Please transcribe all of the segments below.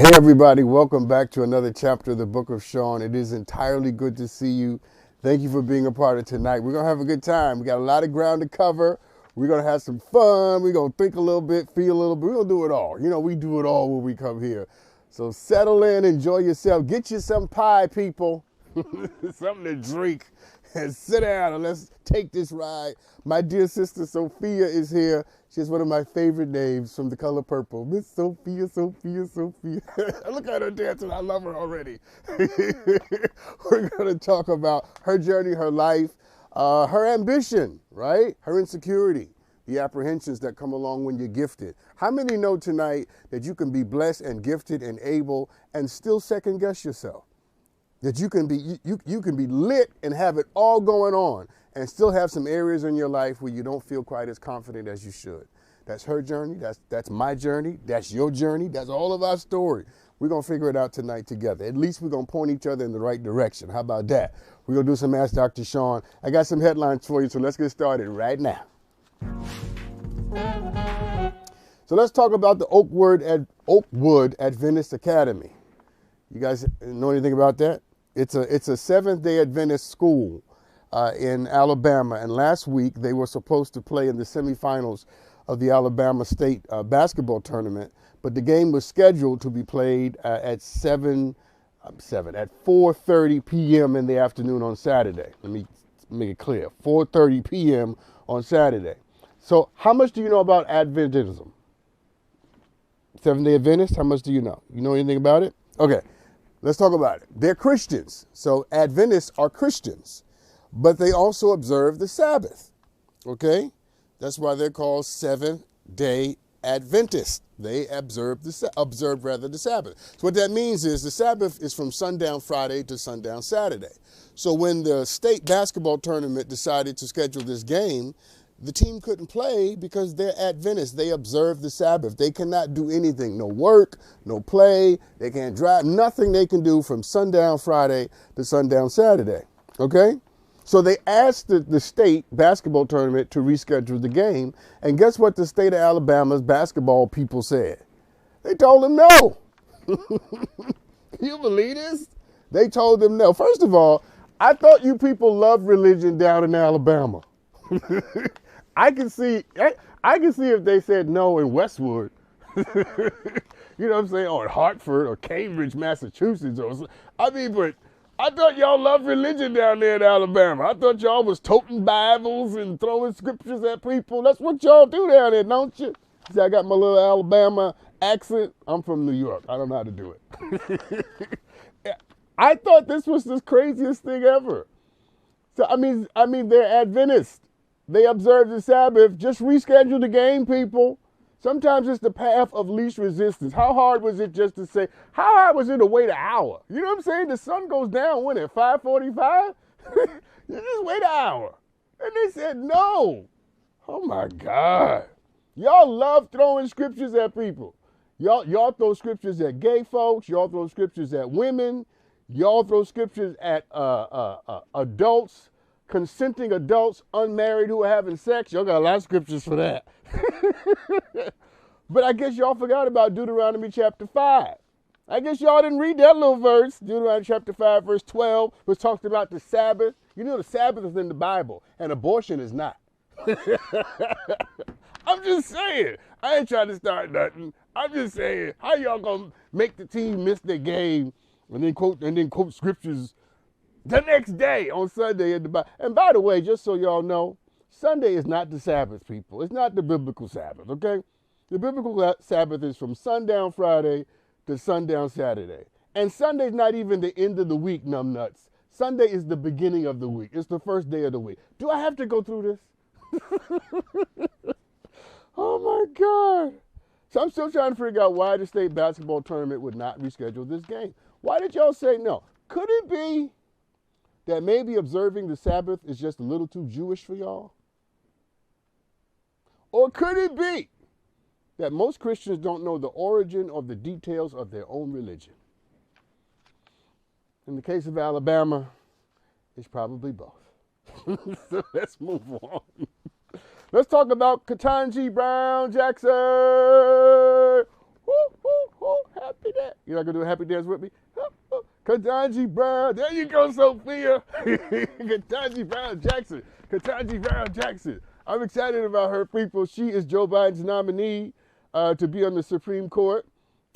Hey everybody, welcome back to another chapter of the Book of Sean. It is entirely good to see you. Thank you for being a part of tonight. We're going to have a good time. We got a lot of ground to cover. We're going to have some fun. We're going to think a little bit, feel a little bit. We're going to do it all. You know, we do it all when we come here. So settle in, enjoy yourself. Get you some pie, people. Something to drink. And sit down and let's take this ride. My dear sister Sophia is here. She has one of my favorite names from The Color Purple. Miss Sophia, Sophia, Sophia. Look at her dancing. I love her already. We're going to talk about her journey, her life, her ambition, right? Her insecurity, the apprehensions that come along when you're gifted. How many know tonight that you can be blessed and gifted and able and still second guess yourself? That you can be lit and have it all going on and still have some areas in your life where you don't feel quite as confident as you should. That's her journey. That's my journey. That's your journey. That's all of our story. We're going to figure it out tonight together. At least we're going to point each other in the right direction. How about that? We're going to do some Ask Dr. Sean. I got some headlines for you, so let's get started right now. So let's talk about the Oakwood Adventist Academy. You guys know anything about that? It's a Seventh-day Adventist school in Alabama, and last week they were supposed to play in the semifinals of the Alabama State basketball tournament, but the game was scheduled to be played at 4:30 p.m. in the afternoon on Saturday. Let me make it clear: 4:30 p.m. on Saturday. So, how much do you know about Adventism? Seventh-day Adventist. How much do you know? You know anything about it? Okay. Let's talk about it. They're Christians. So Adventists are Christians, but they also observe the Sabbath. Okay? That's why they're called Seventh-day Adventists. They observe the Sabbath. So what that means is the Sabbath is from sundown Friday to sundown Saturday. So when the state basketball tournament decided to schedule this game, the team couldn't play because they're Adventists. They observe the Sabbath. They cannot do anything. No work, no play. They can't drive. Nothing they can do from sundown Friday to sundown Saturday. Okay? So they asked the state basketball tournament to reschedule the game. And guess what the state of Alabama's basketball people said? They told them no. You believe this? They told them no. First of all, I thought you people loved religion down in Alabama. I can see if they said no in Westwood, you know what I'm saying, or Hartford or Cambridge, Massachusetts. But I thought y'all loved religion down there in Alabama. I thought y'all was toting Bibles and throwing scriptures at people. That's what y'all do down there, don't you? See, I got my little Alabama accent. I'm from New York. I don't know how to do it. I thought this was the craziest thing ever. So, I mean, they're Adventists. They observe the Sabbath. Just reschedule the game, people. Sometimes it's the path of least resistance. How hard was it just to say, how hard was it to wait an hour? You know what I'm saying? The sun goes down when at 5:45? You just wait an hour. And they said no. Oh my God. Y'all love throwing scriptures at people. Y'all throw scriptures at gay folks. Y'all throw scriptures at women. Y'all throw scriptures at adults. Consenting adults, unmarried who are having sex. Y'all got a lot of scriptures for that. But I guess y'all forgot about Deuteronomy chapter 5. I guess y'all didn't read that little verse. Deuteronomy chapter 5, verse 12, which talks about the Sabbath. You know the Sabbath is in the Bible, and abortion is not. I'm just saying. I ain't trying to start nothing. I'm just saying, how y'all gonna make the team miss their game and then quote scriptures the next day on Sunday in the Bible? And by the way, just so y'all know, Sunday is not the Sabbath, people. It's not the biblical Sabbath, okay? The biblical Sabbath is from sundown Friday to sundown Saturday. And Sunday's not even the end of the week, numbnuts. Sunday is the beginning of the week. It's the first day of the week. Do I have to go through this? Oh my God. So I'm still trying to figure out why the state basketball tournament would not reschedule this game. Why did y'all say no? Could it be that maybe observing the Sabbath is just a little too Jewish for y'all? Or could it be that most Christians don't know the origin or the details of their own religion? In the case of Alabama, it's probably both. So let's move on. Let's talk about Ketanji Brown Jackson. Woo, woo, woo, happy that. You're not going to do a happy dance with me? Ketanji Brown. There you go, Sophia. Ketanji Brown Jackson. Ketanji Brown Jackson. I'm excited about her, people. She is Joe Biden's nominee to be on the Supreme Court.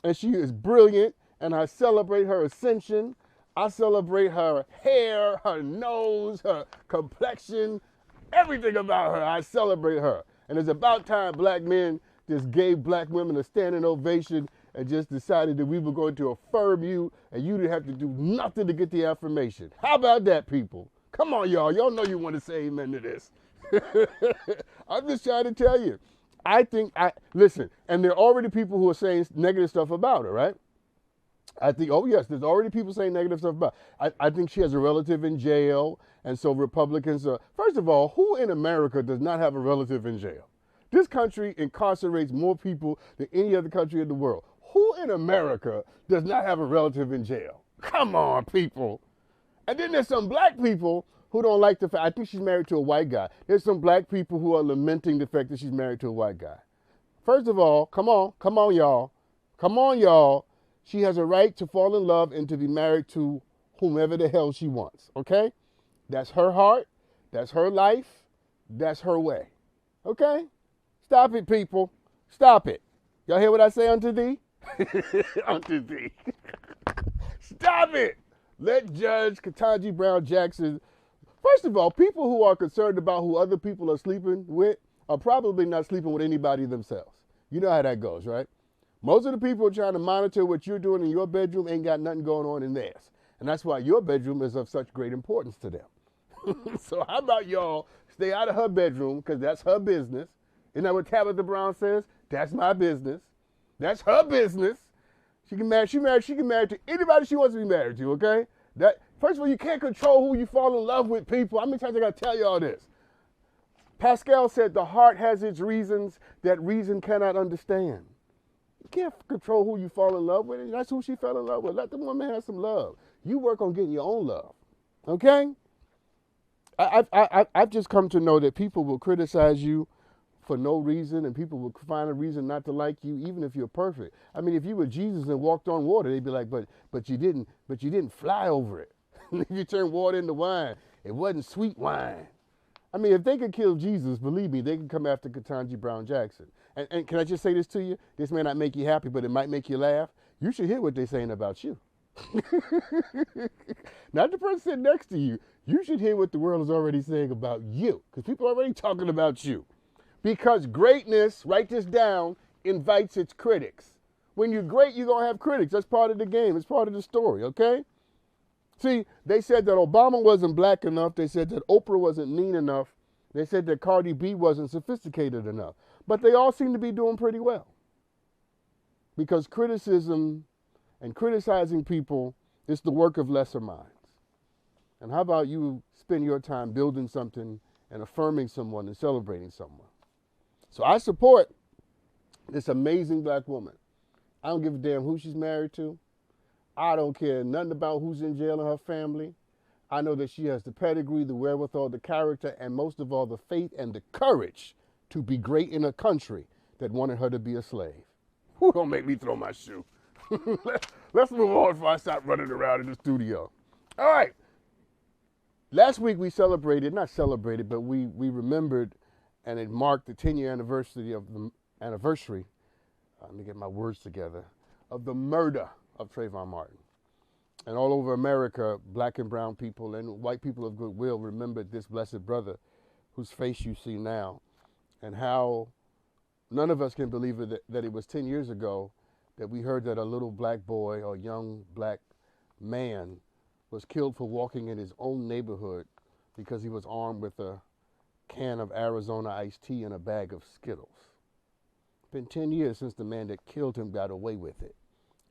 And she is brilliant. And I celebrate her ascension. I celebrate her hair, her nose, her complexion, everything about her. I celebrate her. And it's about time black men just gave black women a standing ovation and just decided that we were going to affirm you and you didn't have to do nothing to get the affirmation. How about that, people? Come on, y'all. Y'all know you want to say amen to this. I'm just trying to tell you. Listen, and there are already people who are saying negative stuff about her, right? I think, oh yes, there's already people saying negative stuff about her. I think she has a relative in jail, and so Republicans are, first of all, who in America does not have a relative in jail? This country incarcerates more people than any other country in the world. Who in America does not have a relative in jail? Come on, people. And then there's some black people who don't like the fact, I think she's married to a white guy. There's some black people who are lamenting the fact that she's married to a white guy. First of all, come on, y'all. Come on, y'all. She has a right to fall in love and to be married to whomever the hell she wants, okay? That's her heart. That's her life. That's her way, okay? Stop it, people. Stop it. Y'all hear what I say unto thee? Unto thee. Stop it. Let Judge Ketanji Brown Jackson. First of all, people who are concerned about who other people are sleeping with are probably not sleeping with anybody themselves. You know how that goes, right? Most of the people trying to monitor what you're doing in your bedroom ain't got nothing going on in theirs. And that's why your bedroom is of such great importance to them. So how about y'all stay out of her bedroom, because that's her business. Isn't that what Tabitha Brown says? That's my business. That's her business. She can marry to anybody she wants to be married to, okay? First of all, you can't control who you fall in love with, people. How many times I gotta tell y'all this? Pascal said the heart has its reasons that reason cannot understand. You can't control who you fall in love with. That's who she fell in love with. Let the woman have some love. You work on getting your own love, okay? I've just come to know that people will criticize you for no reason, and people will find a reason not to like you, even if you're perfect. I mean, if you were Jesus and walked on water, they'd be like, but you didn't fly over it. If you turn water into wine, it wasn't sweet wine. I mean, if they could kill Jesus, believe me, they can come after Ketanji Brown Jackson. And can I just say this to you? This may not make you happy, but it might make you laugh. You should hear what they're saying about you. Not the person sitting next to you. You should hear what the world is already saying about you, because people are already talking about you. Because greatness, write this down, invites its critics. When you're great, you're going to have critics. That's part of the game. It's part of the story, okay? See, they said that Obama wasn't black enough. They said that Oprah wasn't mean enough. They said that Cardi B wasn't sophisticated enough. But they all seem to be doing pretty well. Because criticism and criticizing people is the work of lesser minds. And how about you spend your time building something and affirming someone and celebrating someone? So I support this amazing black woman. I don't give a damn who she's married to. I don't care nothing about who's in jail in her family. I know that she has the pedigree, the wherewithal, the character, and most of all, the faith and the courage to be great in a country that wanted her to be a slave. Who don't make me throw my shoe? Let's move on before I stop running around in the studio. All right. Last week we not celebrated, but we remembered, and it marked the 10-year anniversary let me get my words together, of the murder of Trayvon Martin. And all over America, black and brown people and white people of goodwill remembered this blessed brother whose face you see now, and how none of us can believe that it was 10 years ago that we heard that a little black boy or young black man was killed for walking in his own neighborhood because he was armed with a can of Arizona iced tea and a bag of Skittles. It's been 10 years since the man that killed him got away with it.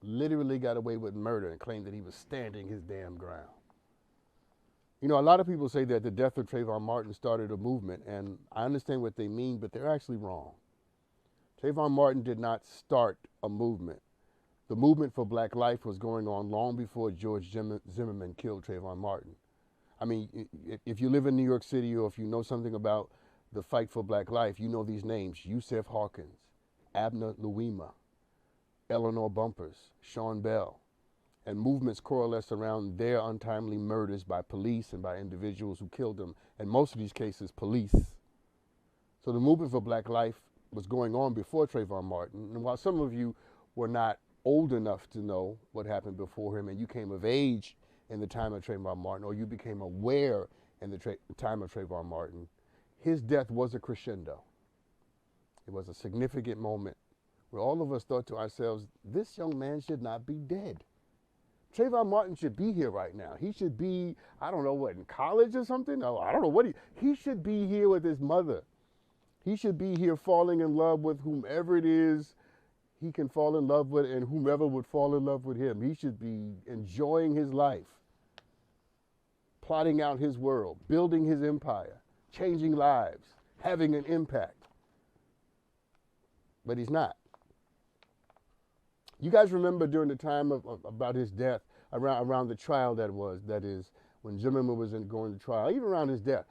Literally got away with murder and claimed that he was standing his damn ground. You know, a lot of people say that the death of Trayvon Martin started a movement, and I understand what they mean, but they're actually wrong. Trayvon Martin did not start a movement. The movement for black life was going on long before George Zimmerman killed Trayvon Martin. I mean, if you live in New York City, or if you know something about the fight for black life, you know these names: Yusef Hawkins, Abner Louima, Eleanor Bumpurs, Sean Bell, and movements coalesced around their untimely murders by police and by individuals who killed them, in most of these cases, police. So the movement for black life was going on before Trayvon Martin, and while some of you were not old enough to know what happened before him, and you came of age in the time of Trayvon Martin, or you became aware in the time of Trayvon Martin, his death was a crescendo. It was a significant moment where all of us thought to ourselves, this young man should not be dead. Trayvon Martin should be here right now. He should be, I don't know what, in college or something? Oh, I don't know what he should be here with his mother. He should be here falling in love with whomever it is he can fall in love with, and whomever would fall in love with him. He should be enjoying his life, plotting out his world, building his empire, changing lives, having an impact. But he's not. You guys remember during the time about his death, around the trial that is, when Zimmerman was going to trial, even around his death,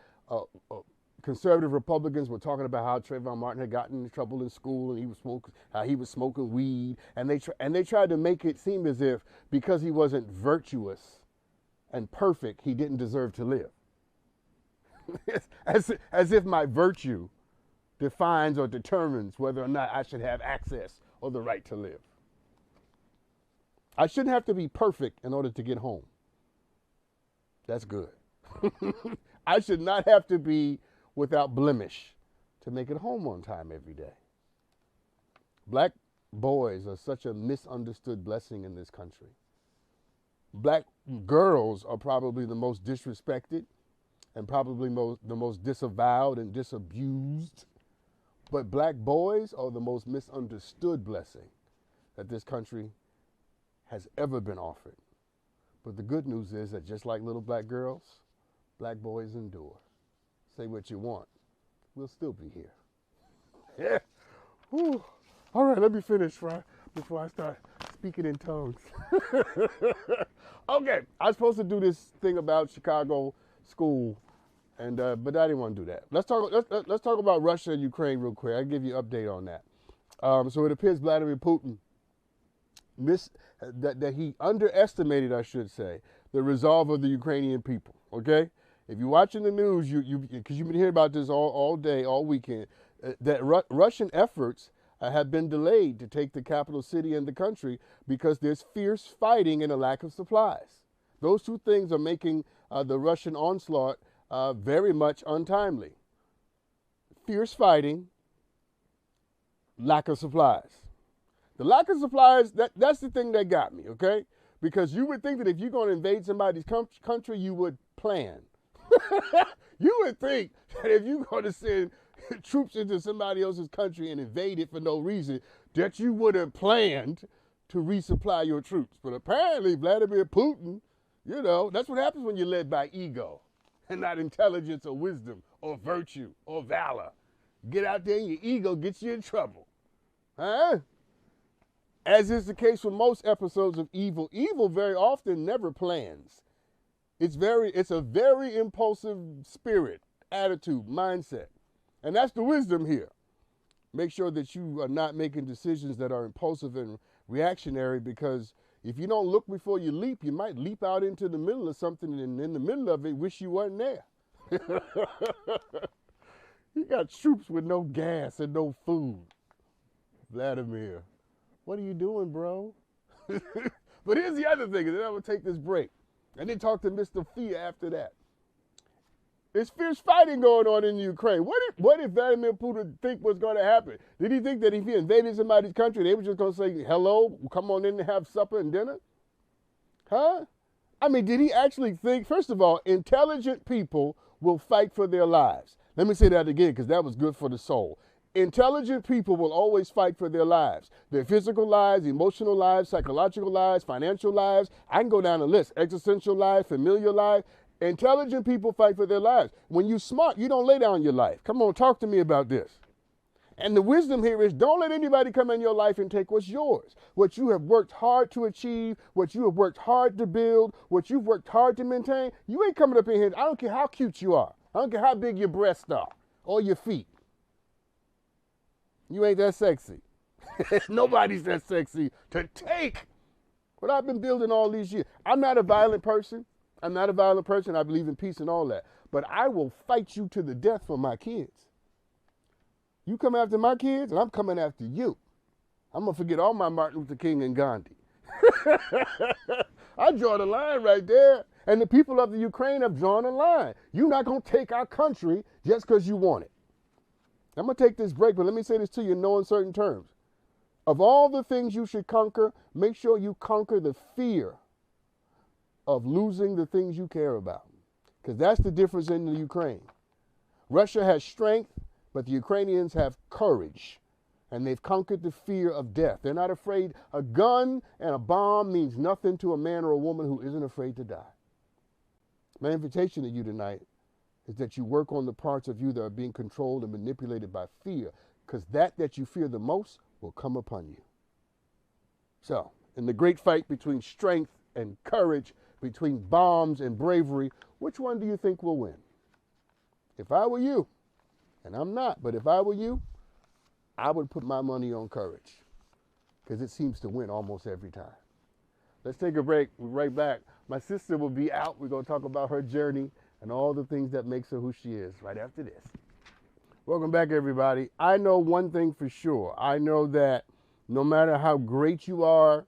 conservative Republicans were talking about how Trayvon Martin had gotten in trouble in school and how he was smoking weed, and they tried to make it seem as if because he wasn't virtuous and perfect, he didn't deserve to live. as if my virtue defines or determines whether or not I should have access or the right to live. I shouldn't have to be perfect in order to get home. That's good. I should not have to be without blemish to make it home on time every day. Black boys are such a misunderstood blessing in this country. Black girls are probably the most disrespected and probably the most disavowed and disabused. But black boys are the most misunderstood blessing that this country has ever been offered. But the good news is that just like little black girls, black boys endure. Say what you want. We'll still be here. Yeah. Whew. All right, let me finish before I start speaking in tongues. Okay, I was supposed to do this thing about Chicago school, and but I didn't want to do that. Let's talk about Russia and Ukraine real quick. I'll give you an update on that. So it appears Vladimir Putin that he underestimated, I should say, the resolve of the Ukrainian people. Okay, if you're watching the news, because you've been hearing about this all day, all weekend, that Russian efforts have been delayed to take the capital city and the country because there's fierce fighting and a lack of supplies. Those two things are making the Russian onslaught very much untimely. Fierce fighting, lack of supplies. The lack of supplies, that's the thing that got me, okay? Because you would think that if you're going to invade somebody's country, you would plan. You would think that if you're going to send troops into somebody else's country and invade it for no reason, that you would have planned to resupply your troops. But apparently Vladimir Putin, that's what happens when you're led by ego and not intelligence or wisdom or virtue or valor. Get out there and your ego gets you in trouble. Huh? As is the case with most episodes of evil, evil very often never plans. It's a very impulsive spirit, attitude, mindset. And that's the wisdom here. Make sure that you are not making decisions that are impulsive and reactionary, because if you don't look before you leap, you might leap out into the middle of something, and in the middle of it, wish you weren't there. You got troops with no gas and no food. Vladimir, what are you doing, bro? But here's the other thing, and then I'm going to take this break. And then talk to Mr. Sophia after that. There's fierce fighting going on in Ukraine. What did Vladimir Putin think was going to happen? Did he think that if he invaded somebody's country, they were just going to say, hello, come on in and have supper and dinner? Huh? I mean, did he actually think, first of all, intelligent people will fight for their lives. Let me say that again, because that was good for the soul. Intelligent people will always fight for their lives. Their physical lives, emotional lives, psychological lives, financial lives. I can go down the list. Existential lives, familial lives. Intelligent people fight for their lives. When you're smart, you don't lay down your life. Come on, talk to me about this. And the wisdom here is don't let anybody come in your life and take what's yours. What you have worked hard to achieve, what you have worked hard to build, what you've worked hard to maintain. You ain't coming up in here. I don't care how cute you are. I don't care how big your breasts are or your feet. You ain't that sexy. Nobody's that sexy to take what I've been building all these years. I'm not a violent person. I believe in peace and all that. But I will fight you to the death for my kids. You come after my kids, and I'm coming after you. I'm going to forget all my Martin Luther King and Gandhi. I draw the line right there. And the people of the Ukraine have drawn a line. You're not going to take our country just because you want it. I'm going to take this break, but let me say this to you in no uncertain terms. Of all the things you should conquer, make sure you conquer the fear of losing the things you care about. Because that's the difference in the Ukraine. Russia has strength, but the Ukrainians have courage. And they've conquered the fear of death. They're not afraid. A gun and a bomb means nothing to a man or a woman who isn't afraid to die. My invitation to you tonight is that you work on the parts of you that are being controlled and manipulated by fear, because that you fear the most will come upon you. So, in the great fight between strength and courage, between bombs and bravery, which one do you think will win? If I were you, and I'm not, but if I were you, I would put my money on courage, because it seems to win almost every time. Let's take a break. We're right back. My sister will be out. We're going to talk about her journey and all the things that makes her who she is right after this. Welcome back, everybody. I know one thing for sure. I know that no matter how great you are,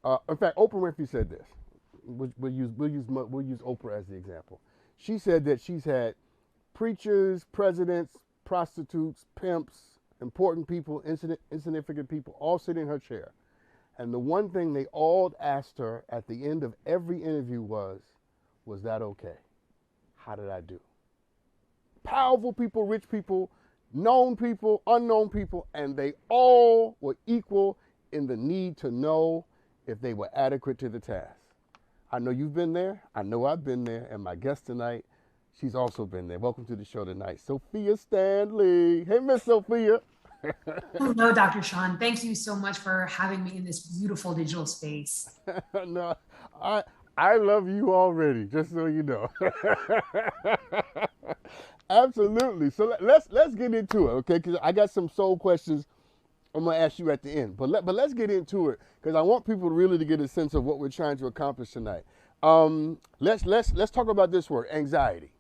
in fact, Oprah Winfrey said this. We'll use Oprah as the example. She said that she's had preachers, presidents, prostitutes, pimps, important people, insignificant people, all sit in her chair. And the one thing they all asked her at the end of every interview was that okay? How did I do? Powerful people, rich people, known people, unknown people, and they all were equal in the need to know if they were adequate to the task. I know you've been there. I know I've been there. And my guest tonight, she's also been there. Welcome to the show tonight, Sophia Stanley. Hey, Miss Sophia. Hello, Dr. Sean. Thank you so much for having me in this beautiful digital space. No, I love you already, just so you know. Absolutely. So let's get into it, okay? Because I got some soul questions I'm gonna ask you at the end. But let's get into it, because I want people really to get a sense of what we're trying to accomplish tonight. Let's talk about this word, anxiety.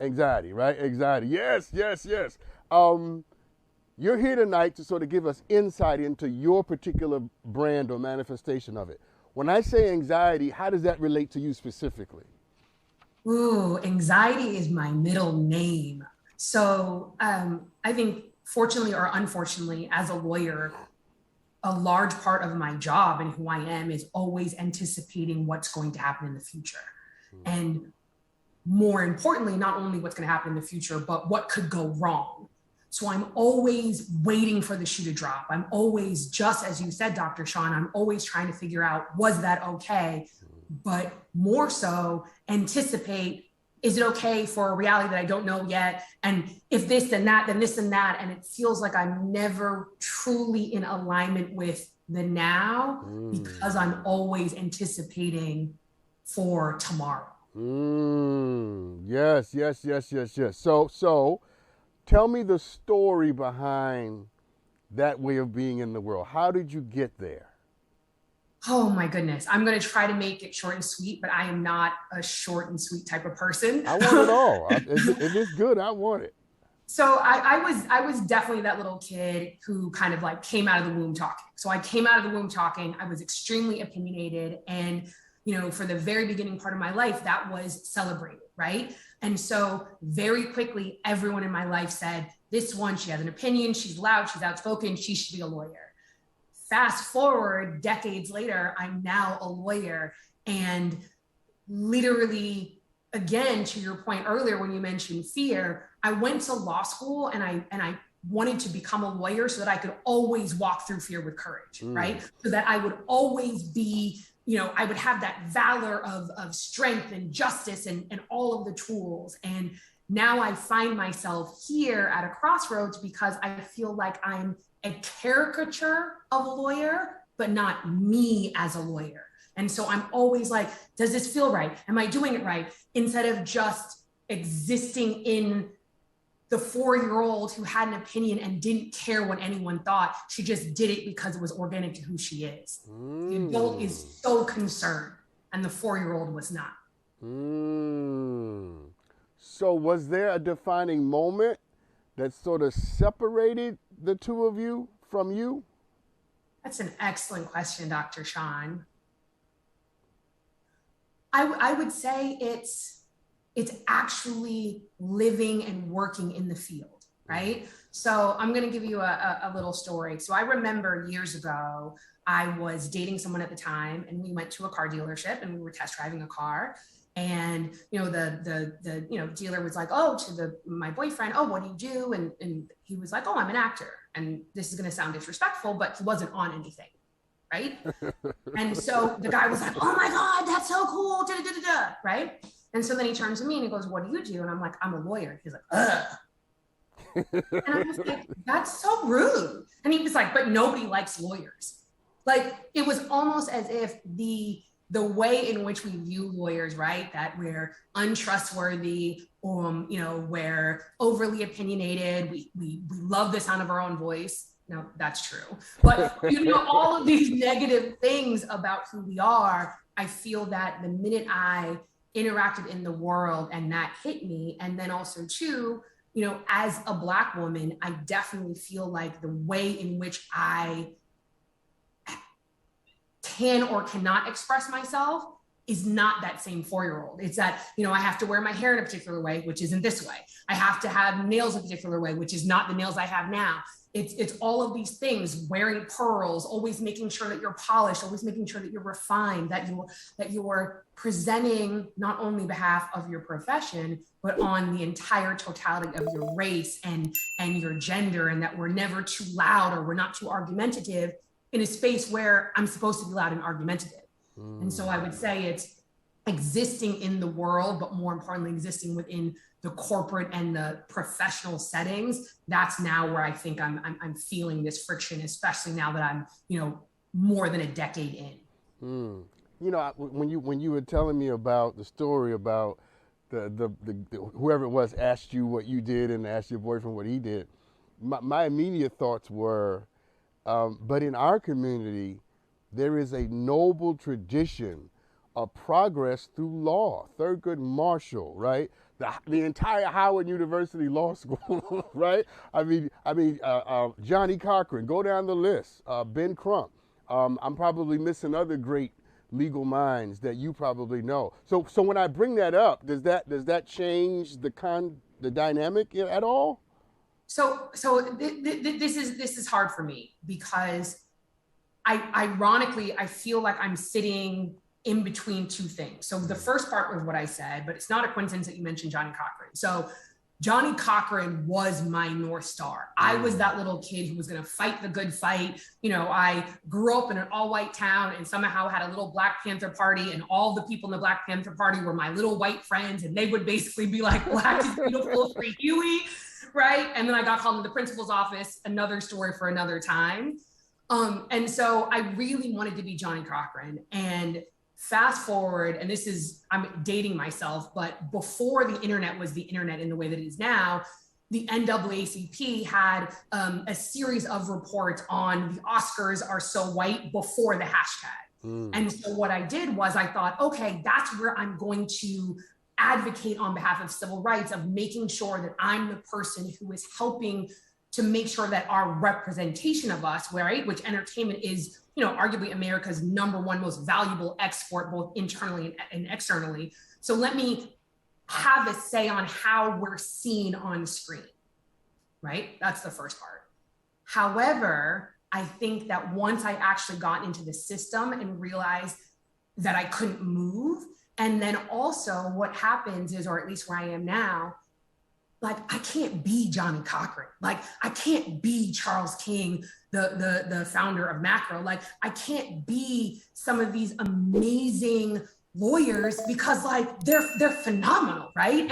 Anxiety, right? Anxiety. Yes. You're here tonight to sort of give us insight into your particular brand or manifestation of it. When I say anxiety, how does that relate to you specifically? Ooh, anxiety is my middle name. So I think, fortunately or unfortunately, as a lawyer, a large part of my job and who I am is always anticipating what's going to happen in the future. And more importantly, not only what's going to happen in the future, but what could go wrong. So I'm always waiting for the shoe to drop. I'm always, just as you said, Dr. Sean, I'm always trying to figure out, was that okay? But more so, anticipate, is it okay for a reality that I don't know yet? And if this and that, then this and that. And it feels like I'm never truly in alignment with the now, because I'm always anticipating for tomorrow. Yes. So tell me the story behind that way of being in the world. How did you get there? Oh my goodness. I'm going to try to make it short and sweet, but I am not a short and sweet type of person. I want it all. If it's good, I want it. So I was definitely that little kid who kind of like came out of the womb talking. So I came out of the womb talking. I was extremely opinionated. And, for the very beginning part of my life, that was celebrated, right? And so very quickly, everyone in my life said, this one, she has an opinion, she's loud, she's outspoken, she should be a lawyer. Fast forward decades later, I'm now a lawyer, and literally, again, to your point earlier when you mentioned fear, I went to law school and I wanted to become a lawyer so that I could always walk through fear with courage, right? So that I would always be, I would have that valor of strength and justice and all of the tools. And now I find myself here at a crossroads because I feel like I'm a caricature of a lawyer, but not me as a lawyer. And so I'm always like, does this feel right? Am I doing it right? Instead of just existing in the 4-year-old who had an opinion and didn't care what anyone thought. She just did it because it was organic to who she is. The adult is so concerned, and the 4-year-old was not. So was there a defining moment that sort of separated the two of you from you? That's an excellent question, Dr. Sean. I would say it's actually living and working in the field, right? So I'm going to give you a little story. So I remember years ago, I was dating someone at the time, and we went to a car dealership and we were test driving a car. And, the dealer was like, oh, to my boyfriend, oh, what do you do? And he was like, oh, I'm an actor. And this is going to sound disrespectful, but he wasn't on anything. Right. And so the guy was like, oh my God, that's so cool. Da, da, da, da, right. And so then he turns to me and he goes, what do you do? And I'm like, I'm a lawyer. He's like, ugh. And I was like, that's so rude. And he was like, but nobody likes lawyers. Like, it was almost as if the way in which we view lawyers, right, that we're untrustworthy, we're overly opinionated, we love the sound of our own voice. No, that's true. But, all of these negative things about who we are, I feel that the minute I interacted in the world and that hit me, and then also too, as a Black woman, I definitely feel like the way in which I can or cannot express myself is not that same 4-year-old. It's that, I have to wear my hair in a particular way, which isn't this way. I have to have nails a particular way, which is not the nails I have now. It's all of these things, wearing pearls, always making sure that you're polished, always making sure that you're refined, that you're presenting not only behalf of your profession, but on the entire totality of your race and your gender, and that we're never too loud or we're not too argumentative in a space where I'm supposed to be loud and argumentative. And so I would say it's existing in the world, but more importantly, existing within the corporate and the professional settings. That's now where I think I'm feeling this friction, especially now that I'm, more than a decade in. When you were telling me about the story about the whoever it was asked you what you did and asked your boyfriend what he did, my immediate thoughts were, but in our community, there is a noble tradition of progress through law. Thurgood Marshall, right? The entire Howard University Law School, right? I mean, Johnny Cochran. Go down the list. Ben Crump. I'm probably missing other great legal minds that you probably know. So when I bring that up, does that change the dynamic at all? So this is hard for me because ironically, I feel like I'm sitting in between two things. So the first part was what I said, but it's not a coincidence that you mentioned Johnny Cochran. So Johnny Cochran was my North Star. I was that little kid who was going to fight the good fight. I grew up in an all-white town and somehow had a little Black Panther Party, and all the people in the Black Panther Party were my little white friends, and they would basically be like, Black is beautiful, free Huey, right? And then I got called into the principal's office, another story for another time. And so I really wanted to be Johnny Cochran. And fast forward, and I'm dating myself, but before the internet was the internet in the way that it is now, the NAACP had a series of reports on the Oscars are so white before the hashtag. And so what I did was I thought, okay, that's where I'm going to advocate on behalf of civil rights, of making sure that I'm the person who is helping to make sure that our representation of us, right, which entertainment is, arguably America's #1 most valuable export, both internally and externally. So let me have a say on how we're seen on screen, right? That's the first part. However, I think that once I actually got into the system and realized that I couldn't move, and then also what happens is, or at least where I am now, like, I can't be Johnny Cochran. Like, I can't be Charles King, the founder of Macro. Like, I can't be some of these amazing lawyers because, like, they're phenomenal, right?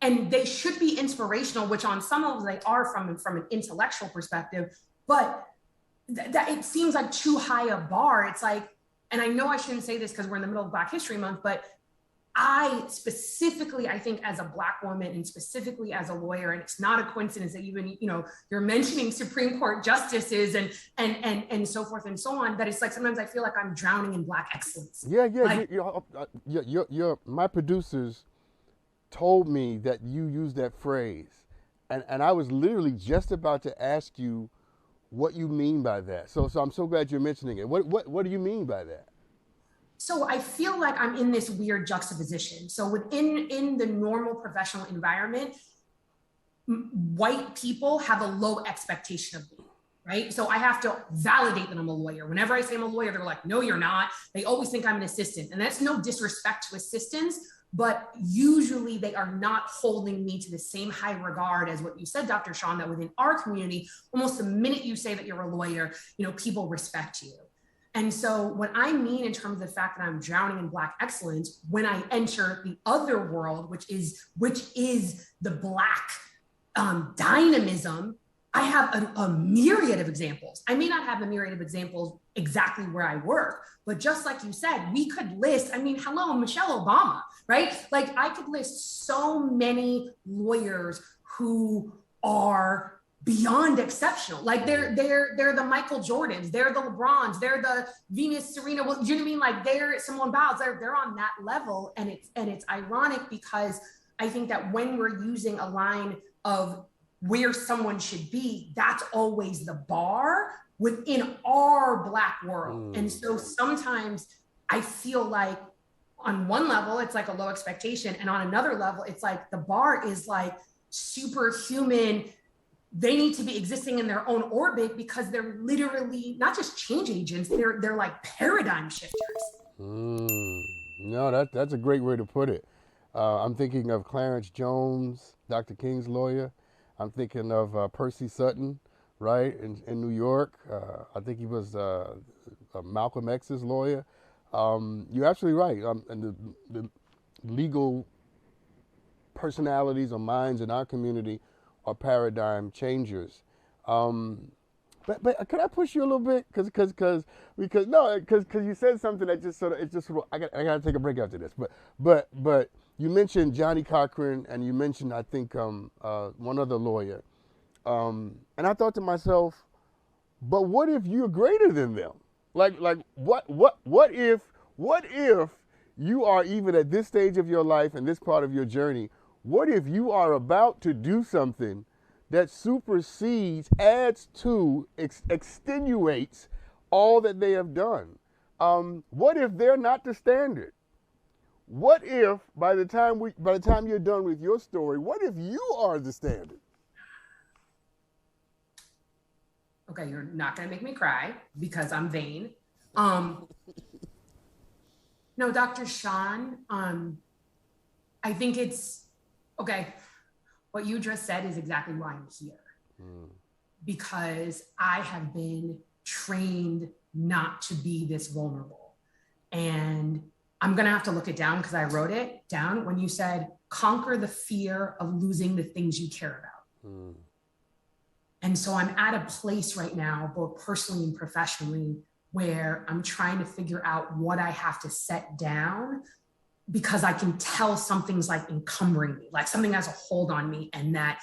And they should be inspirational, which on some levels they are from an intellectual perspective, but that it seems like too high a bar. It's like, and I know I shouldn't say this because we're in the middle of Black History Month, but I specifically, I think as a Black woman and specifically as a lawyer, and it's not a coincidence that even, you're mentioning Supreme Court justices and so forth and so on, that it's like, sometimes I feel like I'm drowning in Black excellence. Yeah, yeah. Like, My producers told me that you used that phrase. And I was literally just about to ask you what you mean by that. So I'm so glad you're mentioning it. What do you mean by that? So I feel like I'm in this weird juxtaposition. So within the normal professional environment, white people have a low expectation of me, right? So I have to validate that I'm a lawyer. Whenever I say I'm a lawyer, they're like, no, you're not. They always think I'm an assistant. And that's no disrespect to assistants, but usually they are not holding me to the same high regard as what you said, Dr. Sean, that within our community, almost the minute you say that you're a lawyer, people respect you. And so what I mean in terms of the fact that I'm drowning in Black excellence, when I enter the other world, which is the Black dynamism, I have a myriad of examples. I may not have a myriad of examples exactly where I work, but just like you said, we could list, hello, Michelle Obama, right? Like I could list so many lawyers who are beyond exceptional. Like they're the Michael Jordans, they're the LeBrons, they're the Venus, Serena. Well, you know what I mean? Like they're Simone Biles, they're on that level. And it's ironic because I think that when we're using a line of where someone should be, that's always the bar within our Black world. And so sometimes I feel like on one level, it's like a low expectation. And on another level, it's like the bar is like superhuman. They need to be existing in their own orbit because they're literally not just change agents, they're like paradigm shifters. No, that's a great way to put it. I'm thinking of Clarence Jones, Dr. King's lawyer. I'm thinking of Percy Sutton, right, in New York. I think he was Malcolm X's lawyer. You're absolutely right. And the legal personalities or minds in our community are paradigm changers. But could I push you a little bit? Because you said something that just I gotta take a break after this. But you mentioned Johnny Cochran and you mentioned I think one other lawyer, and I thought to myself, but what if you're greater than them? Like what if you are even at this stage of your life and this part of your journey? What if you are about to do something that supersedes, adds to, extenuates all that they have done? What if they're not the standard? What if by the time you're done with your story, what if you are the standard? Okay, you're not gonna make me cry because I'm vain. No, Dr. Sean, I think it's okay. What you just said is exactly why I'm here. Because I have been trained not to be this vulnerable. And I'm going to have to look it down because I wrote it down when you said, conquer the fear of losing the things you care about. And so I'm at a place right now, both personally and professionally, where I'm trying to figure out what I have to set down because I can tell something's like encumbering me, like something has a hold on me, and that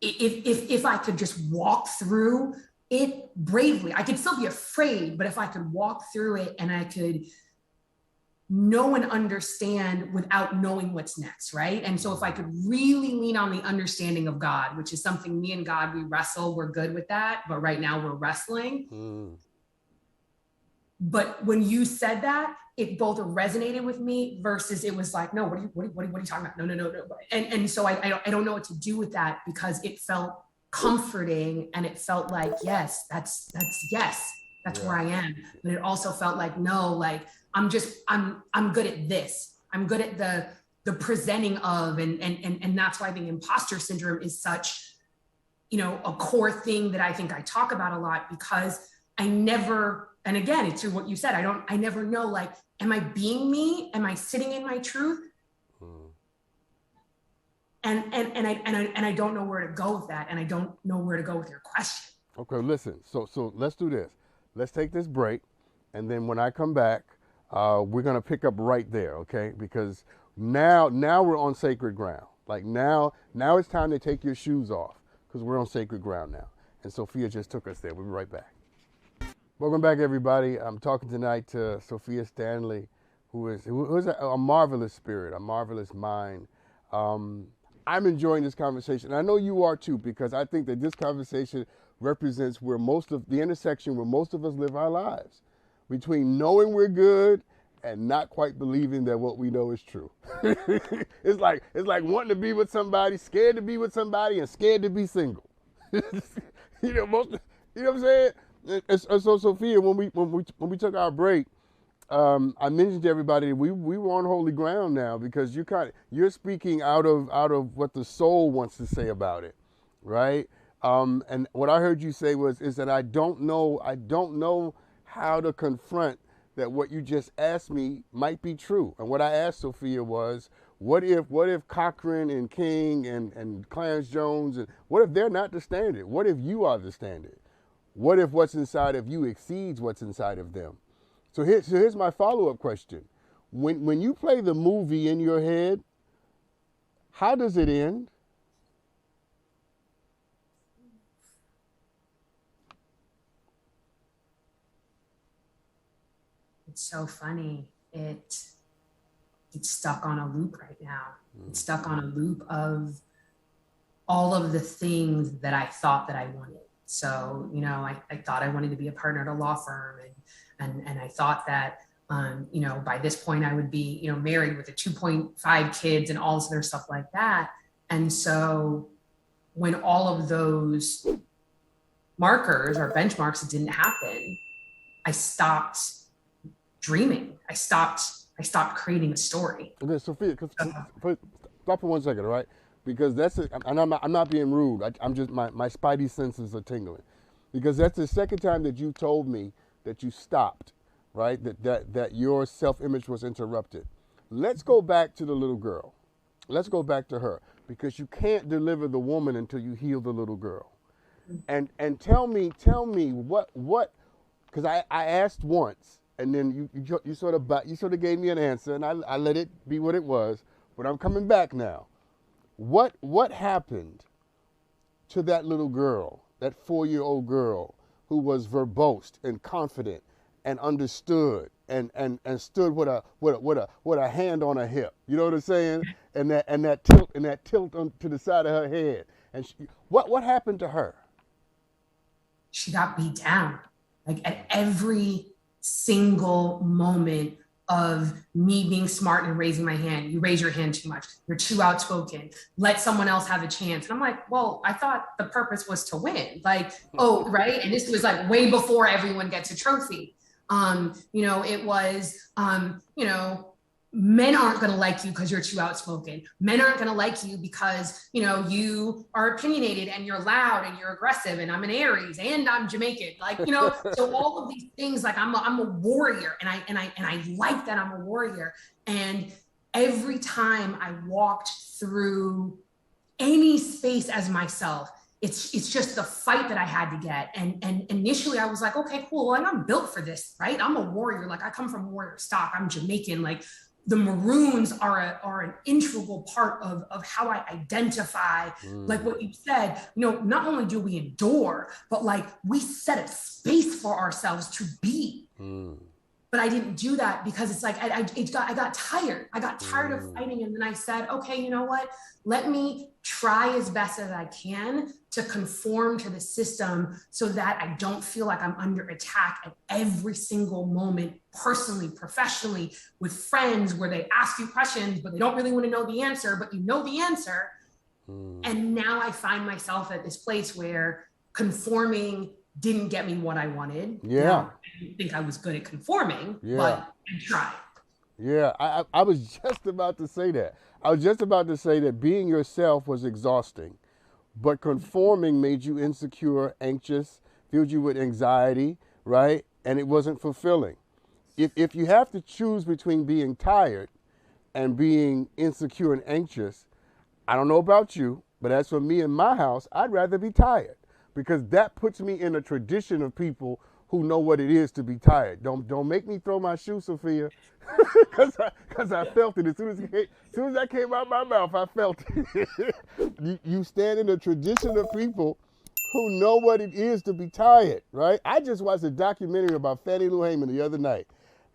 if I could just walk through it bravely, I could still be afraid, but if I could walk through it and I could know and understand without knowing what's next, right? And so if I could really lean on the understanding of God, which is something me and God, we wrestle, we're good with that, but right now we're wrestling. But when you said that, it both resonated with me versus it was like, no, what are you talking about? No. And so I don't know what to do with that because it felt comforting and it felt like, yes, that's where I am. But it also felt like, no, like I'm good at this. I'm good at the presenting of, and that's why I think imposter syndrome is such, a core thing that I think I talk about a lot because I never, and again, it's through what you said, I never know, like, am I being me? Am I sitting in my truth? And I don't know where to go with that. And I don't know where to go with your question. Okay, listen, so let's do this. Let's take this break. And then when I come back, we're going to pick up right there, okay? Because Now we're on sacred ground. Like now it's time to take your shoes off because we're on sacred ground now. And Sophia just took us there. We'll be right back. Welcome back, everybody. I'm talking tonight to Sophia Stanley, who is a marvelous spirit, a marvelous mind. I'm enjoying this conversation. I know you are too, because I think that this conversation represents where most of the intersection where most of us live our lives, between knowing we're good and not quite believing that what we know is true. It's like wanting to be with somebody, scared to be with somebody, and scared to be single. You know what I'm saying? And so Sophia, when we took our break, I mentioned to everybody we were on holy ground now, because you're speaking out of what the soul wants to say about it, right? And what I heard you say is that I don't know how to confront that what you just asked me might be true. And what I asked Sophia was, what if Cochran and King and Clarence Jones, and what if they're not the standard? What if you are the standard? What if what's inside of you exceeds what's inside of them? So here's my follow-up question. When you play the movie in your head, how does it end? It's so funny. It's stuck on a loop right now. It's stuck on a loop of all of the things that I thought that I wanted. So, I thought I wanted to be a partner at a law firm, and I thought that, by this point I would be, married with 2.5 kids and all this other stuff like that. And so when all of those markers or benchmarks didn't happen, I stopped dreaming. I stopped creating a story. Okay, Sophia, stop for 1 second, all right? Because that's it, and I'm not being rude. I'm just my spidey senses are tingling, because that's the second time that you told me that you stopped, right? That your self-image was interrupted. Let's go back to the little girl. Let's go back to her, because you can't deliver the woman until you heal the little girl. And tell me what because I asked once, and then you sort of gave me an answer, and I let it be what it was. But I'm coming back now. What happened to that little girl, that 4-year-old girl who was verbose and confident and understood and stood with a hand on her hip? You know what I'm saying? And that tilt to the side of her head. And what happened to her? She got beat down. Like at every single moment of me being smart and raising my hand. You raise your hand too much. You're too outspoken. Let someone else have a chance. And I'm like, well, I thought the purpose was to win. Like, oh, right. And this was like way before everyone gets a trophy. It was, men aren't going to like you because you're too outspoken. Men aren't going to like you because, you are opinionated and you're loud and you're aggressive, and I'm an Aries and I'm Jamaican. Like, so all of these things, like I'm a warrior, and I like that I'm a warrior. And every time I walked through any space as myself, it's just the fight that I had to get. And initially I was like, okay, cool. Like I'm built for this, right? I'm a warrior. Like I come from warrior stock. I'm Jamaican. Like, the Maroons are an integral part of how I identify, like what you said, not only do we endure, but like we set a space for ourselves to be. But I didn't do that because it's like, I got tired. I got tired of fighting. And then I said, okay, you know what? Let me try as best as I can to conform to the system so that I don't feel like I'm under attack at every single moment, personally, professionally, with friends where they ask you questions, but they don't really want to know the answer, but you know the answer. And now I find myself at this place where conforming didn't get me what I wanted. Yeah. Now, I didn't think I was good at conforming, but I tried. Yeah, I was just about to say that. I was just about to say that being yourself was exhausting, but conforming made you insecure, anxious, filled you with anxiety, right? And it wasn't fulfilling. If you have to choose between being tired and being insecure and anxious, I don't know about you, but as for me in my house, I'd rather be tired, because that puts me in a tradition of people who know what it is to be tired. Don't make me throw my shoe, Sophia, because I felt it as soon as that came out my mouth. I felt it. You stand in a tradition of people who know what it is to be tired, right? I just watched a documentary about Fannie Lou Hamer the other night,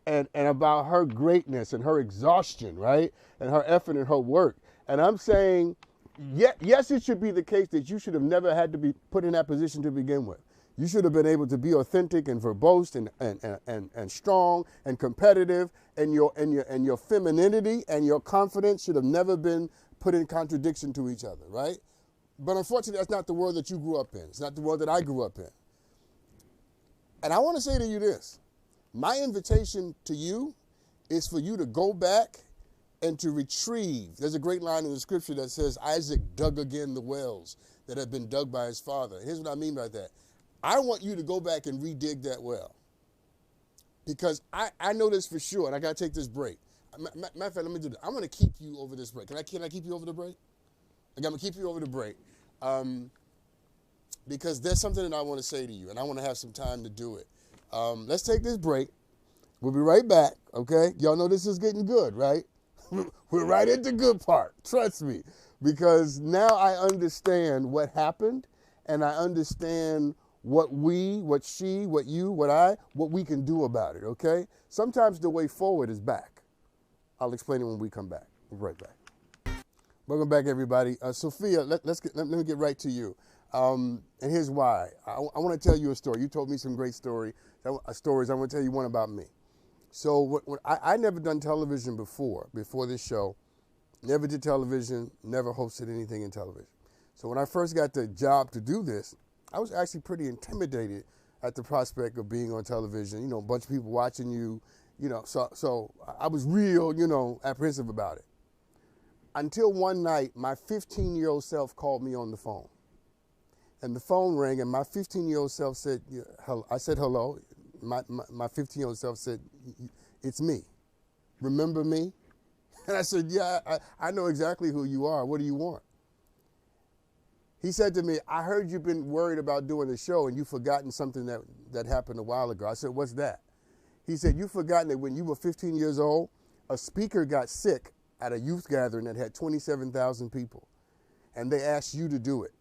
and about her greatness and her exhaustion, right, and her effort and her work. And I'm saying, yes, it should be the case that you should have never had to be put in that position to begin with. You should have been able to be authentic and verbose and strong and competitive, and your femininity and your confidence should have never been put in contradiction to each other, right? But unfortunately, that's not the world that you grew up in. It's not the world that I grew up in. And I want to say to you this. My invitation to you is for you to go back and to retrieve. There's a great line in the scripture that says, Isaac dug again the wells that had been dug by his father. Here's what I mean by that. I want you to go back and redig that well. Because I know this for sure, and I got to take this break. Matter of fact, let me do this. I'm going to keep you over this break. Can I keep you over the break? I'm going to keep you over the break. Because there's something that I want to say to you, and I want to have some time to do it. Let's take this break. We'll be right back, okay? Y'all know this is getting good, right? We're right at the good part, trust me. Because now I understand what happened, and I understand what we, what she, what you, what we can do about it, okay? Sometimes the way forward is back. I'll explain it when we come back. We'll be right back. Welcome back, everybody. Sophia, let me get right to you. And here's why. I want to tell you a story. You told me some great stories. I want to tell you one about me. So I never done television before this show. Never did television, never hosted anything in television. So when I first got the job to do this, I was actually pretty intimidated at the prospect of being on television. You know, a bunch of people watching you, you know, so I was real, you know, apprehensive about it. Until one night, my 15-year-old self called me on the phone. And the phone rang, and my 15-year-old self said, I said hello. My 15-year-old self said, it's me. Remember me? And I said, yeah, I know exactly who you are. What do you want? He said to me, I heard you've been worried about doing the show and you've forgotten something that happened a while ago. I said, what's that? He said, you've forgotten that when you were 15 years old, a speaker got sick at a youth gathering that had 27,000 people. And they asked you to do it.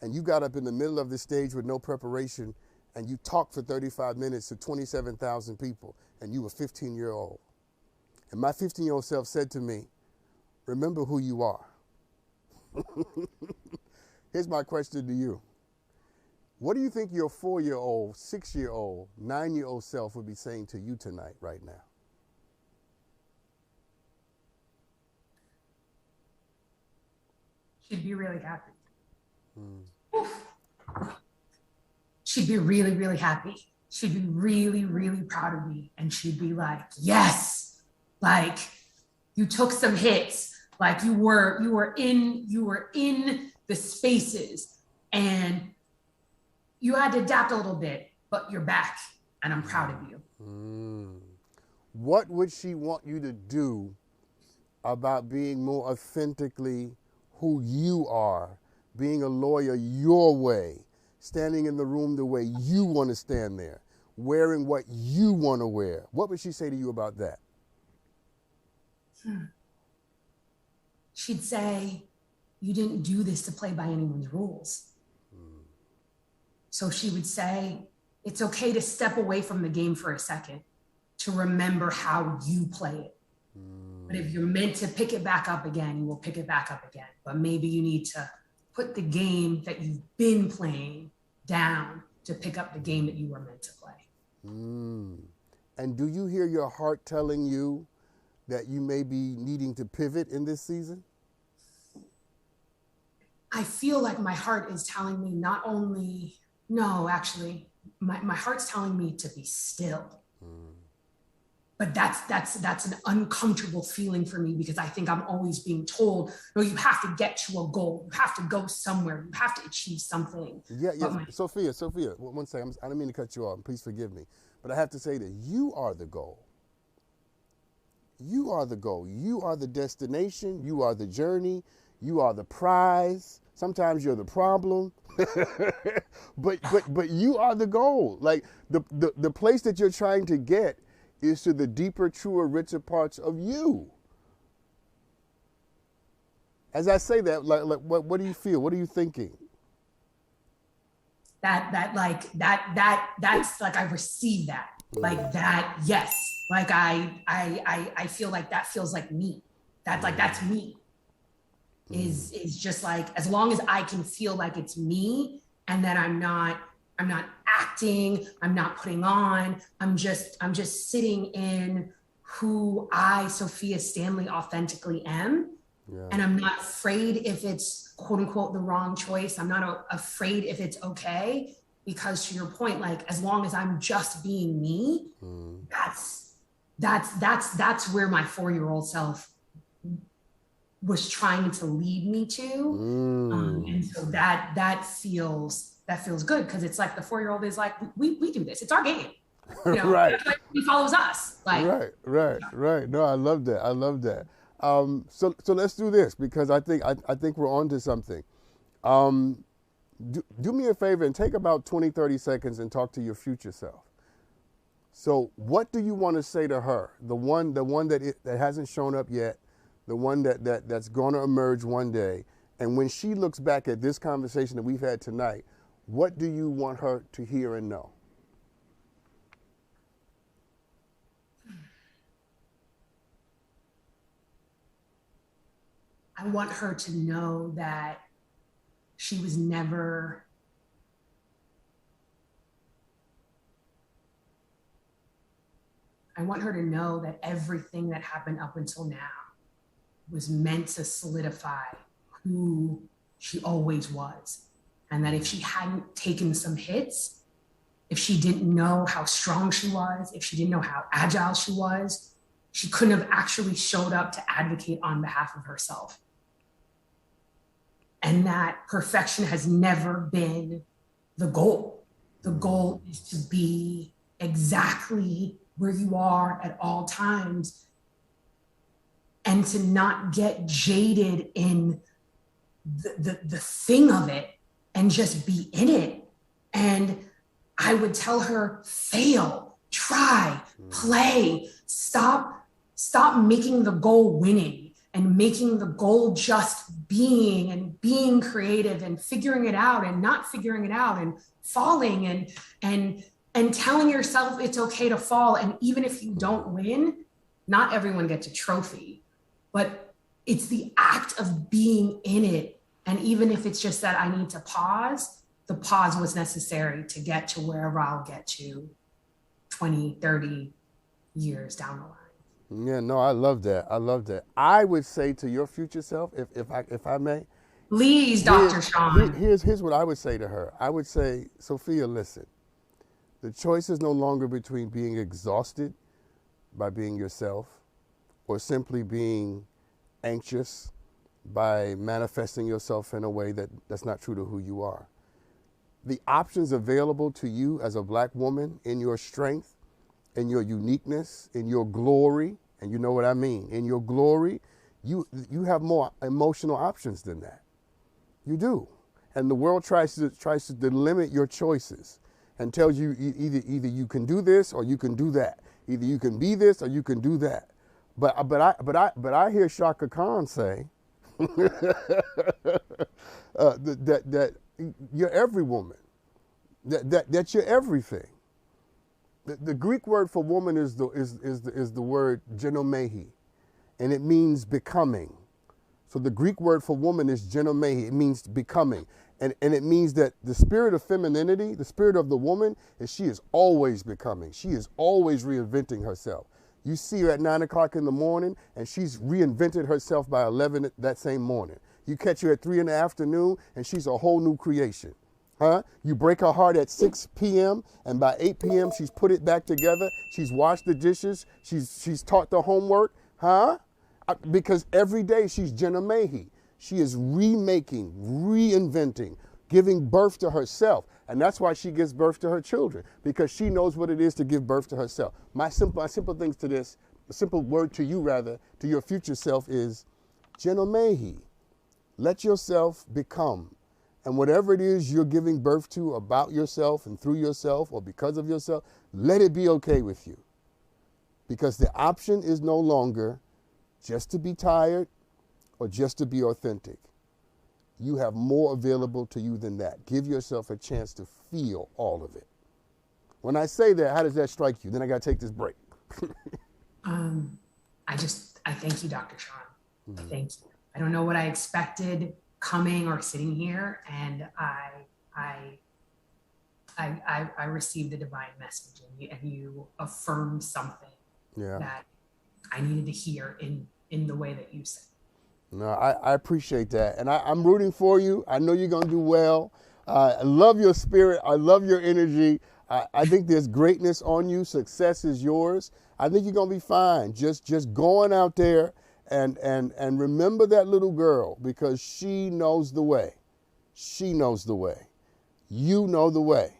And you got up in the middle of the stage with no preparation and you talked for 35 minutes to 27,000 people and you were 15-year-old. And my 15-year-old self said to me, remember who you are. Here's my question to you. What do you think your 4-year-old, 6-year-old, 9-year-old self would be saying to you tonight, right now? She'd be really happy. She'd be really, really happy. She'd be really, really proud of me. And she'd be like, yes, like you took some hits, like you were in the spaces and you had to adapt a little bit, but you're back and I'm proud of you. What would she want you to do about being more authentically who you are, being a lawyer your way, standing in the room the way you want to stand there, wearing what you want to wear? What would she say to you about that? She'd say, you didn't do this to play by anyone's rules. So she would say, it's okay to step away from the game for a second, to remember how you play it. But if you're meant to pick it back up again, you will pick it back up again. But maybe you need to put the game that you've been playing down to pick up the game that you were meant to play. And do you hear your heart telling you that you may be needing to pivot in this season? I feel like my heart is telling me not only, no, actually, my heart's telling me to be still. But that's an uncomfortable feeling for me because I think I'm always being told, no, you have to get to a goal. You have to go somewhere. You have to achieve something. Yeah. Sophia, one second. I don't mean to cut you off. Please forgive me. But I have to say that you are the goal. You are the goal. You are the destination. You are the journey. You are the prize. Sometimes you're the problem. but you are the goal. Like the place that you're trying to get is to the deeper, truer, richer parts of you. As I say that, like what do you feel? What are you thinking? That's like I receive that. Like that, yes. Like I feel like that feels like me. That's like that's me. Is just like, as long as I can feel like it's me, and that I'm not acting, I'm not putting on, I'm just sitting in who I, Sophia Stanley, authentically am. Yeah. And I'm not afraid if it's quote unquote the wrong choice. I'm not afraid if it's okay, because to your point, like, as long as I'm just being me, that's where my 4-year-old self was trying to lead me to. And so that feels good, because it's like the 4-year-old is like, we do this. It's our game. You know, right. That's why he follows us. Like, right. No, I love that. So let's do this, because I think we're on to something. Do me a favor and take about 20-30 seconds and talk to your future self. So what do you want to say to her? The one that hasn't shown up yet, the one that's going to emerge one day. And when she looks back at this conversation that we've had tonight, what do you want her to hear and know? I want her to know that she was never I want her to know that everything that happened up until now was meant to solidify who she always was. And that if she hadn't taken some hits, if she didn't know how strong she was, if she didn't know how agile she was, she couldn't have actually showed up to advocate on behalf of herself. And that perfection has never been the goal. The goal is to be exactly where you are at all times, and to not get jaded in the thing of it, and just be in it. And I would tell her, fail, try, play, stop making the goal winning, and making the goal just being, and being creative, and figuring it out, and not figuring it out, and falling, and telling yourself it's okay to fall. And even if you don't win, not everyone gets a trophy, but it's the act of being in it. And even if it's just that I need to pause, the pause was necessary to get to wherever I'll get to 20, 30 years down the line. Yeah, no, I love that. I would say to your future self, if I may. Please, Dr. Sean. Here's what I would say to her. I would say, Sophia, listen, the choice is no longer between being exhausted by being yourself, or simply being anxious by manifesting yourself in a way that's not true to who you are. The options available to you as a Black woman, in your strength, in your uniqueness, in your glory, and you know what I mean, in your glory, you have more emotional options than that. You do. And the world tries to delimit your choices and tells you either you can do this or you can do that. Either you can be this or you can do that. But I hear Shaka Khan say that you're every woman, that you're everything. The Greek word for woman is the word genomehi, and it means becoming. So the Greek word for woman is genomehi. It means becoming. And it means that the spirit of femininity, the spirit of the woman, is she is always becoming. She is always reinventing herself. You see her at 9 o'clock in the morning, and she's reinvented herself by 11 that same morning. You catch her at 3 in the afternoon, and she's a whole new creation. Huh? You break her heart at 6 p.m., and by 8 p.m., she's put it back together. She's washed the dishes. She's taught the homework. Huh? Because every day she's Jenna Mahi. She is remaking, reinventing, giving birth to herself. And that's why she gives birth to her children, because she knows what it is to give birth to herself. My simple things to this, a simple word to you rather, to your future self is Jenna Mahi. Let yourself become. And whatever it is you're giving birth to about yourself and through yourself or because of yourself, let it be okay with you. Because the option is no longer just to be tired or just to be authentic. You have more available to you than that. Give yourself a chance to feel all of it. When I say that, how does that strike you? Then I got to take this break. I thank you, Dr. Sean. I thank you. I don't know what I expected coming or sitting here, and I received a divine message, and you affirmed something that I needed to hear in the way that you said. No, I appreciate that, and I'm rooting for you. I know you're going to do well. I love your spirit. I love your energy. I think there's greatness on you. Success is yours. I think you're going to be fine. Just going out there and remember that little girl, because she knows the way. She knows the way. You know the way.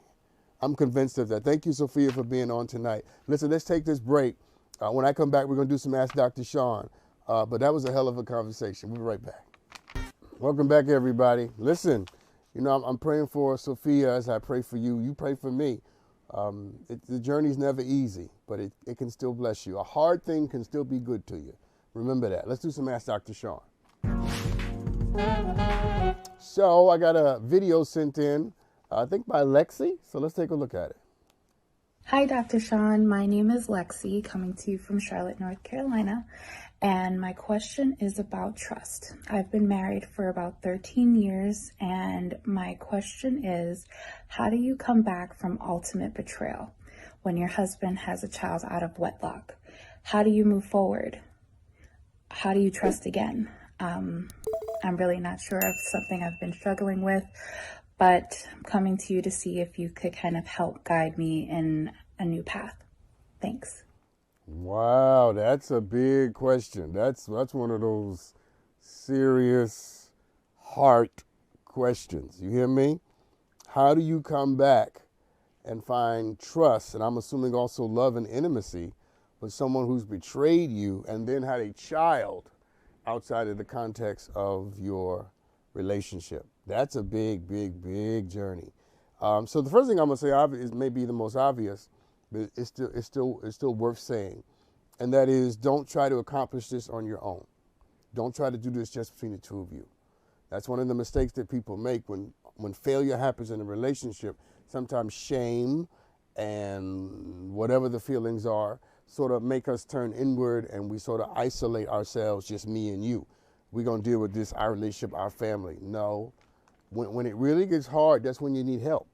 I'm convinced of that. Thank you, Sophia, for being on tonight. Listen, let's take this break. When I come back, we're going to do some Ask Dr. Sean. But that was a hell of a conversation. We'll be right back. Welcome back, everybody. Listen, you know, I'm praying for Sophia as I pray for you. You pray for me. The journey's never easy, but it can still bless you. A hard thing can still be good to you. Remember that. Let's do some Ask Dr. Sean. So I got a video sent in, I think by Lexi. So let's take a look at it. Hi, Dr. Sean. My name is Lexi, coming to you from Charlotte, North Carolina. And my question is about trust. I've been married for about 13 years, and my question is, how do you come back from ultimate betrayal when your husband has a child out of wedlock? How do you move forward? How do you trust again? I'm really not sure of something I've been struggling with, but I'm coming to you to see if you could kind of help guide me in a new path. Thanks. Wow, that's a big question. That's one of those serious heart questions. You hear me? How do you come back and find trust, and I'm assuming also love and intimacy, with someone who's betrayed you and then had a child outside of the context of your relationship? That's a big, big, big journey. So the first thing I'm gonna say is maybe the most obvious, but it's still worth saying, and that is, don't try to accomplish this on your own. Don't try to do this just between the two of you. That's one of the mistakes that people make when failure happens in a relationship. Sometimes shame and whatever the feelings are sort of make us turn inward, and we sort of isolate ourselves, just me and you. We're gonna deal with this, our relationship, our family. No, when it really gets hard, that's when you need help,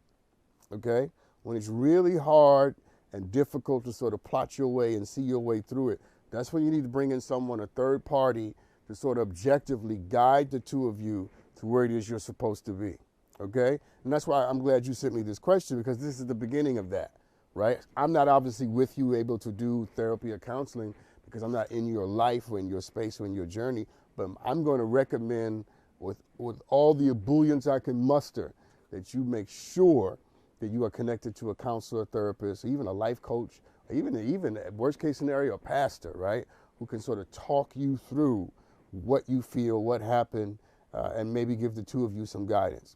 okay? When it's really hard and difficult to sort of plot your way and see your way through it, that's when you need to bring in someone, a third party, to sort of objectively guide the two of you to where it is you're supposed to be, okay? And that's why I'm glad you sent me this question, because this is the beginning of that, right? I'm not obviously with you able to do therapy or counseling because I'm not in your life or in your space or in your journey, but I'm going to recommend with all the ebullience I can muster that you make sure that you are connected to a counselor, therapist, or even a life coach, or even worst case scenario, a pastor, right? Who can sort of talk you through what you feel, what happened, and maybe give the two of you some guidance.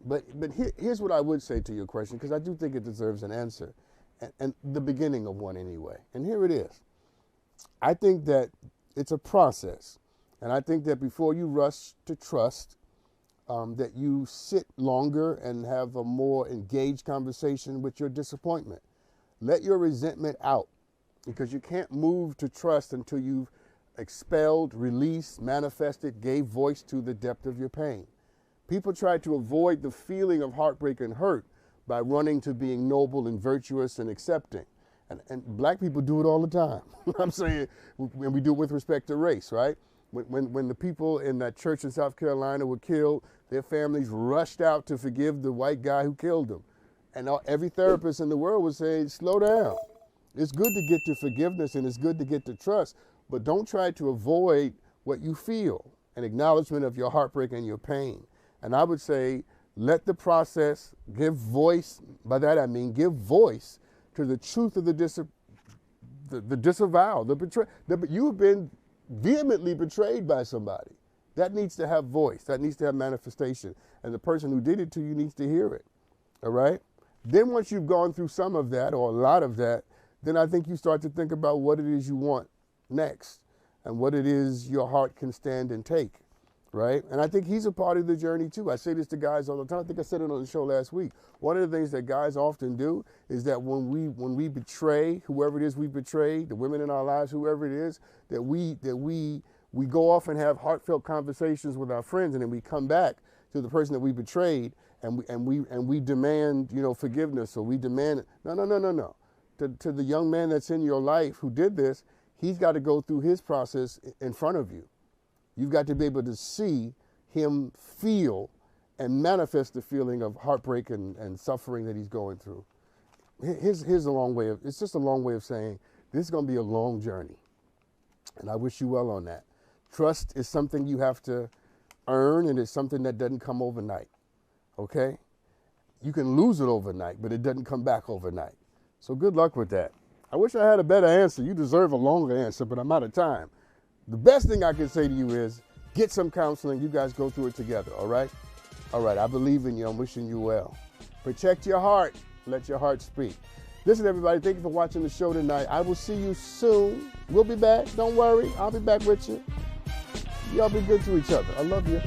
But here's what I would say to your question, because I do think it deserves an answer, and the beginning of one anyway. And here it is. I think that it's a process. And I think that before you rush to trust, that you sit longer and have a more engaged conversation with your disappointment. Let your resentment out, because you can't move to trust until you've expelled, released, manifested, gave voice to the depth of your pain. People try to avoid the feeling of heartbreak and hurt by running to being noble and virtuous and accepting. And black people do it all the time. I'm saying, when we do it with respect to race, right? When the people in that church in South Carolina were killed, their families rushed out to forgive the white guy who killed them. And every therapist in the world would say, slow down. It's good to get to forgiveness and it's good to get to trust, but don't try to avoid what you feel, an acknowledgement of your heartbreak and your pain. And I would say, let the process give voice. By that I mean, give voice to the truth of the disavowal, the betrayal. You've been vehemently betrayed by somebody. That needs to have voice. That needs to have manifestation. And the person who did it to you needs to hear it. All right? Then once you've gone through some of that or a lot of that, then I think you start to think about what it is you want next and what it is your heart can stand and take, right? And I think he's a part of the journey too. I say this to guys all the time. I think I said it on the show last week. One of the things that guys often do is that when we betray whoever it is we betrayed, the women in our lives, whoever it is, that we go off and have heartfelt conversations with our friends, and then we come back to the person that we betrayed, and we demand, forgiveness, or we demand no. To the young man that's in your life who did this, he's got to go through his process in front of you. You've got to be able to see him feel and manifest the feeling of heartbreak and suffering that he's going through. Here's a long way it's just a long way of saying this is going to be a long journey. And I wish you well on that. Trust is something you have to earn, and it's something that doesn't come overnight. Okay? You can lose it overnight, but it doesn't come back overnight. So good luck with that. I wish I had a better answer. You deserve a longer answer, but I'm out of time. The best thing I can say to you is get some counseling. You guys go through it together, all right? All right, I believe in you. I'm wishing you well. Protect your heart. Let your heart speak. Listen, everybody, thank you for watching the show tonight. I will see you soon. We'll be back. Don't worry. I'll be back with you. Y'all be good to each other. I love you.